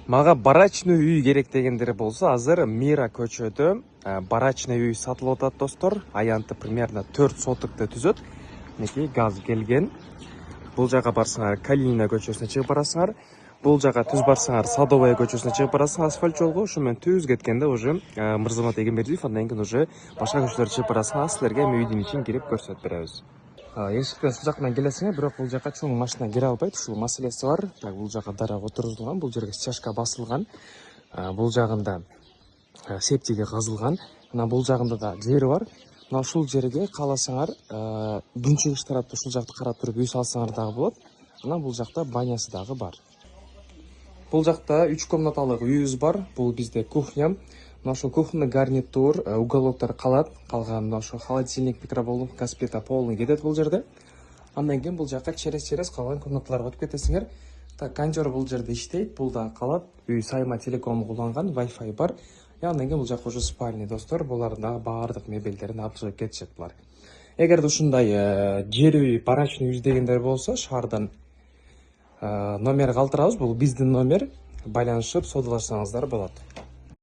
Мага барачный үй керек дегендер болса, азыр Мира көчөдө барачный үй сатылып атат достор. Аянты примерно 4 сотыкты түзөт. Мінекей газ келген. Бул жака барсаңар Калинина көчөсүнө чыгып барасыңар. Бул жака түз барсаңар Садовая көчөсүнө чыгып барасыңар асфальт жолго. Ушу менен түз кеткенде уже Мырзамат Эгембердиев, андан кийин уже башка көчөлөргө чыгып барасыңар. Силерге үйдүн ичин кирип көрсөтүп беребиз. Эшиктен ушул жактан келесиңер, бирок бул жака чоң машина кире албайт, ушул маселеси бар. Так, бул жака дарак отургузулган, бул жерге стяжка басылган. Бул жагында септиги казылган. Анан бул жагында да жери бар. Мына ушул жерге кааласаңар, күнчүгүш тарапта ушул жакты карап туруп үй салсаңар дагы болот. Анан бул жакта банясы дагы бар. Бул жакта 3 комнаталык үйүбүз бар. Бул бизде кухня. Мына ошо кухня, гарнитур, уголоктор калат. Калган мына ошо холодильник, микроволновка, газ плита полный кетет бул жерде. Андан кийин бул жакка через калган комнаталарга өтүп кетесиңер. Так, кондер бул жерде иштейт, бул да калат. Үй сайма телеком уланган, Wi-Fi бар. Андан кийин бул жакка уже спальный достор, булардын дагы баардык мебелдерин алып чыгып кетишет булар. Эгерде ушундай жер үй, барачный үй издегендер болсо, шаардан номер калтырабыз, бул биздин номер. Байланышып саудалашсаңыздар болот.